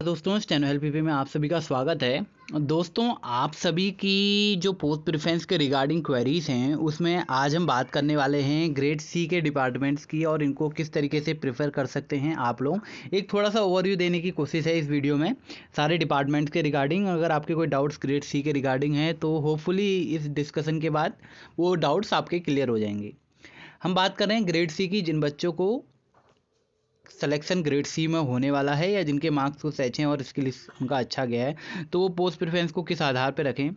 दोस्तों steno help PP में आप सभी का स्वागत है। दोस्तों आप सभी की जो पोस्ट प्रेफरेंस के रिगार्डिंग क्वेरीज हैं उसमें आज हम बात करने वाले हैं ग्रेड सी के डिपार्टमेंट्स की और इनको किस तरीके से प्रेफर कर सकते हैं आप लोग। एक थोड़ा सा ओवरव्यू देने की कोशिश है इस वीडियो में सारे डिपार्टमेंट्स के रिगार्डिंग। अगर आपके कोई डाउट्स ग्रेड सी के रिगार्डिंग हैं तो होपफुली इस डिस्कशन के बाद वो डाउट्स आपके क्लियर हो जाएंगे। हम बात कर रहे हैं ग्रेड सी की, जिन बच्चों को सिलेक्शन ग्रेड सी में होने वाला है या जिनके मार्क्स कुछ अच्छे हैं और स्किल उनका अच्छा गया है तो वो पोस्ट प्रेफरेंस को किस आधार पर रखें।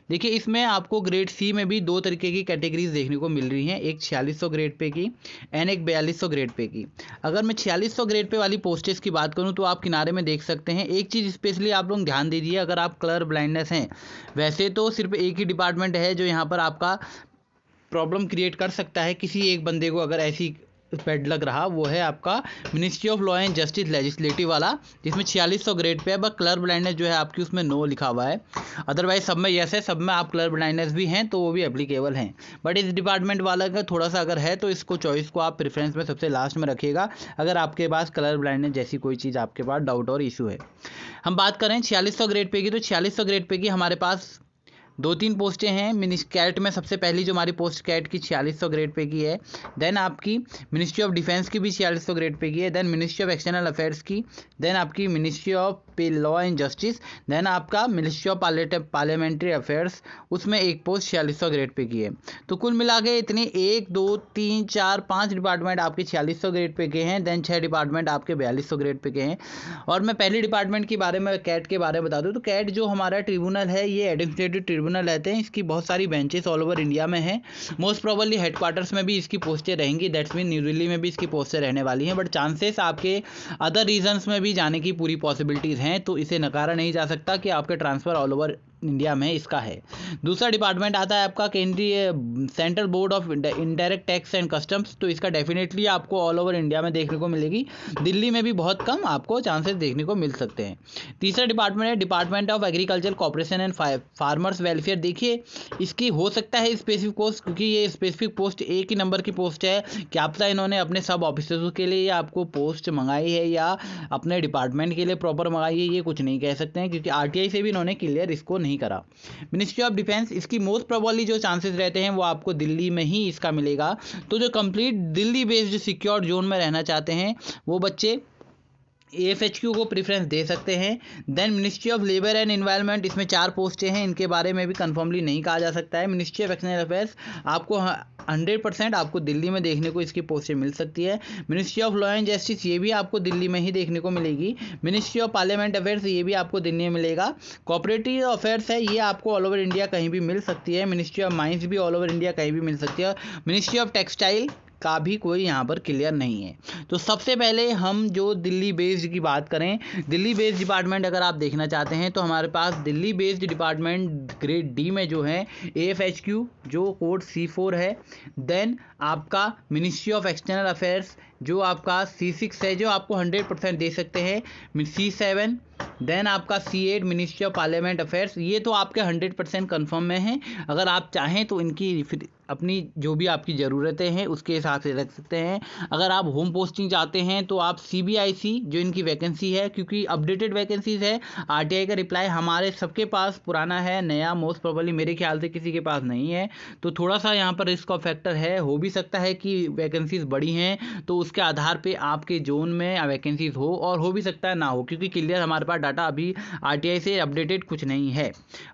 देखिए इसमें आपको ग्रेड सी में भी दो तरीके की कैटेगरीज देखने को मिल रही हैं, एक 4600 ग्रेड पे की एंड एक 4200 ग्रेड पे की। अगर मैं 4600 ग्रेड पे वाली पोस्टेज की बात करूँ तो आप किनारे में देख सकते हैं। एक चीज़ स्पेशली आप लोग ध्यान दीजिए, अगर आप कलर ब्लाइंडनेस हैं, वैसे तो सिर्फ एक ही डिपार्टमेंट है जो यहाँ पर आपका प्रॉब्लम क्रिएट कर सकता है किसी एक बंदे को अगर ऐसी पेड लग रहा, वो है आपका ministry of law and justice legislative वाला, जिसमें 4600 ग्रेड पे है। बस कलर ब्लाइंडनेस जो है आपकी उसमें नो लिखा हुआ है, अदरवाइज सब में यस है, सब में आप कलर ब्लाइंडनेस भी हैं तो वो भी एप्लीकेबल हैं। बट इस डिपार्टमेंट वाला का थोड़ा सा अगर है तो इसको चॉइस को आप प्रेफरेंस में सबसे लास्ट में रखिएगा अगर आपके पास कलर ब्लाइंडनेस जैसी कोई चीज़ आपके पास डाउट और इशू है। हम बात करें 4600 ग्रेड पे की तो 4600 ग्रेड पे की हमारे पास दो तीन पोस्टें हैं। कैट में सबसे पहली जो हमारी पोस्ट कैट की 4600 ग्रेड पे की है, देन आपकी मिनिस्ट्री ऑफ डिफेंस की भी 4600 ग्रेड पे की है, then ministry of external affairs की, देन आपकी ministry of law and justice, then आपका मिनिस्ट्री ऑफ पार्लियामेंट्री अफेयर्स, उसमें एक पोस्ट 4600 ग्रेड पे की है। तो कुल मिला के इतनी 1 2 3 4 5 डिपार्टमेंट आपके 4600 ग्रेड पे के हैं, देन 6 डिपार्टमेंट आपके 4200 ग्रेड पे के हैं। और मैं पहले डिपार्टमेंट के बारे में कैट के बारे में बता दूँ तो कैट जो हमारा ट्रिब्यूनल है ये एडमिनिस्ट्रेटिव ट्रिब्यूनल रहते हैं। इसकी बहुत सारी बेंचेस ऑल ओवर इंडिया में हैं। मोस्ट प्रोबेबली हेडक्वार्टर्स में भी इसकी पोस्टें रहेंगी, दैट्स मीन न्यू दिल्ली में भी इसकी पोस्टें रहने वाली हैं। बट चांसेस आपके अदर रीजन्स में भी जाने की पूरी पॉसिबिलिटीज़ हैं, तो इसे नकारा नहीं जा सकता कि आपके ट्रांसफ़र ऑल ओवर इंडिया में इसका है। दूसरा डिपार्टमेंट आता है आपका केंद्रीय central board of indirect tax and customs, तो इसका डेफिनेटली आपको ऑल ओवर इंडिया में देखने को मिलेगी, दिल्ली में भी बहुत कम आपको चांसेस देखने को मिल सकते हैं। तीसरा डिपार्टमेंट है department of agriculture corporation and farmers welfare. देखिए इसकी हो सकता है स्पेसिफिक पोस्ट, क्योंकि ये स्पेसिफिक पोस्ट एक ही नंबर की पोस्ट है, क्या पता इन्होंने अपने सब ऑफिसर्स के लिए या आपको पोस्ट मंगाई है या अपने डिपार्टमेंट के लिए प्रॉपर मंगाई है, ये कुछ नहीं कह सकते हैं क्योंकि आरटीआई से भी इन्होंने क्लियर इसको नहीं करा। मिनिस्ट्री ऑफ डिफेंस, इसकी मोस्ट प्रोबेबली जो चांसेस रहते हैं वो आपको दिल्ली में ही इसका मिलेगा। तो जो complete Delhi based secure zone में रहना चाहते हैं वो बच्चे AFHQ को प्रेफरेंस दे सकते हैं। Then ministry of labour and environment, इसमें 4 पोस्टें हैं, इनके बारे में भी कंफर्मली नहीं कहा जा सकता है। मिनिस्ट्री ऑफ एक्सटर्नल अफेयर्स आपको 100% आपको दिल्ली में देखने को इसकी पोस्टें मिल सकती है। Ministry of law and justice ये भी आपको दिल्ली में ही देखने को मिलेगी। मिनिस्ट्री ऑफ पार्लियामेंट अफेयर्स ये भी आपको दिल्ली में मिलेगा। कोऑपरेटिव अफेयर्स है ये आपको ऑल ओवर इंडिया कहीं भी मिल सकती है। मिनिस्ट्री ऑफ माइंस भी ऑल ओवर इंडिया कहीं भी मिल सकती है। मिनिस्ट्री ऑफ टेक्सटाइल का भी कोई यहाँ पर क्लियर नहीं है। तो सबसे पहले हम जो दिल्ली बेस्ड की बात करें, दिल्ली बेस्ड डिपार्टमेंट अगर आप देखना चाहते हैं तो हमारे पास Delhi based department grade D में जो है AFHQ जो कोड C4 है, देन आपका मिनिस्ट्री ऑफ एक्सटर्नल अफेयर्स जो आपका C6 है जो आपको 100% दे सकते हैं, C7, देन आपका C8 ministry of parliament affairs, ये तो आपके 100% कन्फर्म में हैं। अगर आप चाहें तो इनकी अपनी जो भी आपकी ज़रूरतें हैं उसके हिसाब से रख सकते हैं। अगर आप होम पोस्टिंग चाहते हैं तो आप CBIC जो इनकी वैकेंसी है, क्योंकि अपडेटेड वैकेंसीज है, RTI का रिप्लाई हमारे सबके पास पुराना है, नया मोस्ट प्रोबेबली मेरे ख्याल से किसी के पास नहीं है, तो थोड़ा सा यहाँ पर रिस्क ऑफ फैक्टर है। हो भी सकता है कि वैकेंसीज बड़ी हैं तो उसके आधार पर आपके जोन में वैकेंसीज हो, और हो भी सकता है ना हो, क्योंकि क्लियर हमारे पास डाटा अभी RTI से अपडेटेड कुछ नहीं है,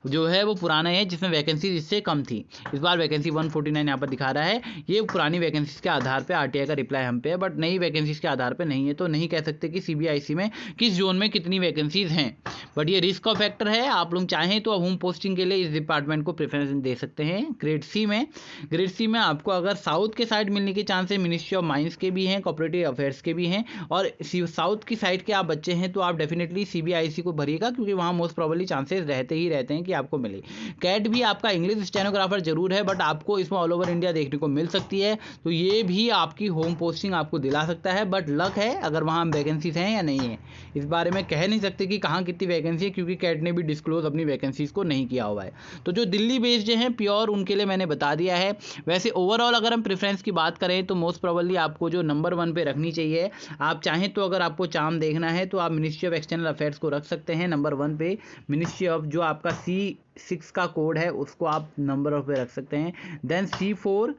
जो है वो पुराना है जिसमें वैकेंसीज इससे कम थी। इस बार वैकेंसी 149 यहाँ पर दिखा रहा है, ये पुरानी वैकेंसीज के आधार पे RTI का रिप्लाई हम पे है, बट नई वैकेंसीज के आधार पे नहीं है, तो नहीं कह सकते कि CBIC में किस जोन में कितनी वैकेंसीज हैं। बट ये रिस्क का फैक्टर है, आप लोग चाहें तो होम पोस्टिंग के लिए इस डिपार्टमेंट को प्रेफरेंस दे सकते हैं। ग्रेड सी में आपको अगर साउथ के साइड मिलने के चांस है, मिनिस्ट्री ऑफ माइंस के भी हैं, कोऑपरेटिव अफेयर्स के भी हैं, और साउथ की साइड के आप बच्चे हैं तो आप डेफिनेटली CBIC को भरिएगा, क्योंकि वहाँ मोस्ट प्रोबेबली चांसेस रहते हैं कि आपको मिले। कैट भी आपका इंग्लिश स्टेनोग्राफर जरूर है, बट आपको इसमें ऑल ओवर इंडिया देखने को मिल सकती है, तो ये भी आपकी होम पोस्टिंग आपको दिला सकता है। बट लक है अगर वहाँ वैकेंसीज हैं या नहीं है, इस बारे में कह नहीं सकते कि कहाँ कितनी वैकेंसी है, क्योंकि कैट ने भी डिस्क्लोज अपनी वैकेंसीज को नहीं किया हुआ है। तो जो दिल्ली बेस्ड हैं प्योर, उनके लिए मैंने बता दिया है। वैसे ओवरऑल अगर हम प्रेफरेंस की बात करें तो मोस्ट प्रोबेबली आपको जो नंबर 1 पे रखनी चाहिए, आप चाहें तो अगर आपको चार्म देखना है तो आप मिनिस्ट्री ऑफ एक्सटर्नल अफेयर्स को रख सकते हैं नंबर 1 पे। मिनिस्ट्री ऑफ जो आपका C6 का कोड है उसको आप नंबर ऑफ पे रख सकते हैं। देन C4,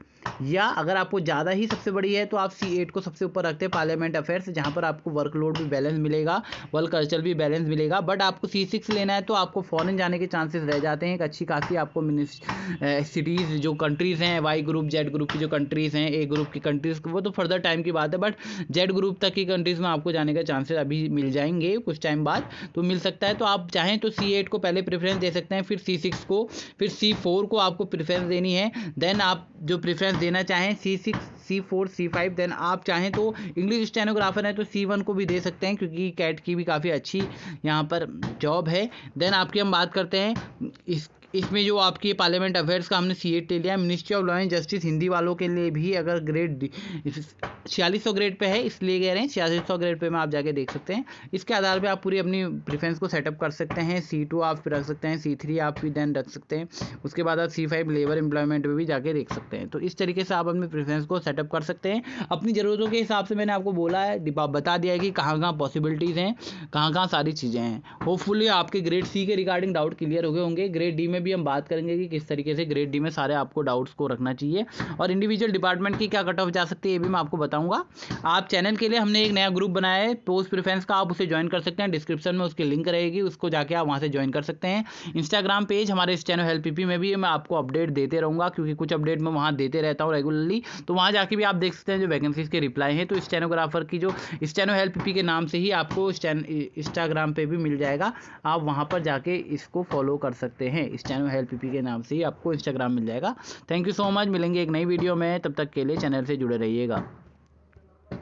या अगर आपको ज़्यादा ही सबसे बड़ी है तो आप C8 को सबसे ऊपर रखते हैं, पार्लियामेंट अफेयर्स, जहाँ पर आपको वर्कलोड भी बैलेंस मिलेगा, वर्क कल्चर भी बैलेंस मिलेगा। बट आपको C6 लेना है तो आपको फॉरेन जाने के चांसेस रह जाते हैं। एक अच्छी खासी आपको सिटीज़ जो कंट्रीज़ हैं, वाई ग्रुप जेड ग्रुप की जो कंट्रीज़ हैं, ए ग्रुप की कंट्रीज़, वो तो फर्दर टाइम की बात है, बट जेड ग्रुप तक की कंट्रीज़ में आपको जाने का चांसेस अभी मिल जाएंगे, कुछ टाइम बाद तो मिल सकता है। तो आप चाहें तो C8 को पहले प्रेफरेंस दे सकते हैं, फिर C6 को, फिर C4 को आपको प्रेफरेंस देनी है। देन आप जो प्रेफरेंस देना चाहें C6, C4, C5, देन आप चाहें तो इंग्लिश स्टेनोग्राफर है तो C1 को भी दे सकते हैं, क्योंकि कैट की भी काफ़ी अच्छी यहाँ पर जॉब है। देन आपकी हम बात करते हैं इसमें जो आपकी पार्लियामेंट अफेयर्स का हमने C8 ले लिया। Ministry of law and justice Hindi वालों के लिए भी अगर ग्रेड 4600 ग्रेड पे है, इसलिए कह रहे हैं 4600 ग्रेड पे में आप जाके देख सकते हैं। इसके आधार पे आप पूरी अपनी प्रेफरेंस को सेटअप कर सकते हैं। C2 आप रख सकते हैं, C3 आप भी देन रख सकते हैं, उसके बाद आप C5 लेबर एम्प्लॉयमेंट में भी जाके देख सकते हैं। तो इस तरीके से आप अपनी प्रेफरेंस को सेटअप कर सकते हैं अपनी ज़रूरतों के हिसाब से। मैंने आपको बोला है, बता दिया है कि कहाँ कहाँ पॉसिबिलिटीज़ हैं, कहाँ कहाँ सारी चीज़ें हैं। होपफुली आपके ग्रेड C के रिगार्डिंग डाउट क्लियर हो गए होंगे। ग्रेड D में भी हम बात करेंगे कि किस तरीके से ग्रेड D में सारे आपको डाउट्स को रखना चाहिए, और इंडिविजुअल डिपार्टमेंट की क्या कट ऑफ जा सकती है ये भी मैं आपको बताऊंगा। आप चैनल के लिए हमने एक नया ग्रुप बनाया है पोस्ट प्रेफरेंस का, आप उसे ज्वाइन कर सकते हैं, डिस्क्रिप्शन में उसकी लिंक रहेगी, उसको जाके आप वहाँ से ज्वाइन कर सकते हैं। इंस्टाग्राम पेज हमारे स्टेनो हेल्प PP में भी मैं आपको अपडेट देते रहूँगा, क्योंकि कुछ अपडेट मैं वहाँ देते रहता हूँ रेगुलरली, तो वहाँ जाके भी आप देख सकते हैं जो वैकेंसीज के रिप्लाई हैं। तो स्टेनोग्राफर की जो स्टेनो हेल्प PP के नाम से ही आपको इंस्टाग्राम पे भी मिल जाएगा, आप वहाँ पर जाके इसको फॉलो कर सकते हैं। स्टेनो हेल्प PP के नाम से ही आपको इंस्टाग्राम मिल जाएगा। थैंक यू सो मच, मिलेंगे एक नई वीडियो में, तब तक के लिए चैनल से जुड़े रहिएगा।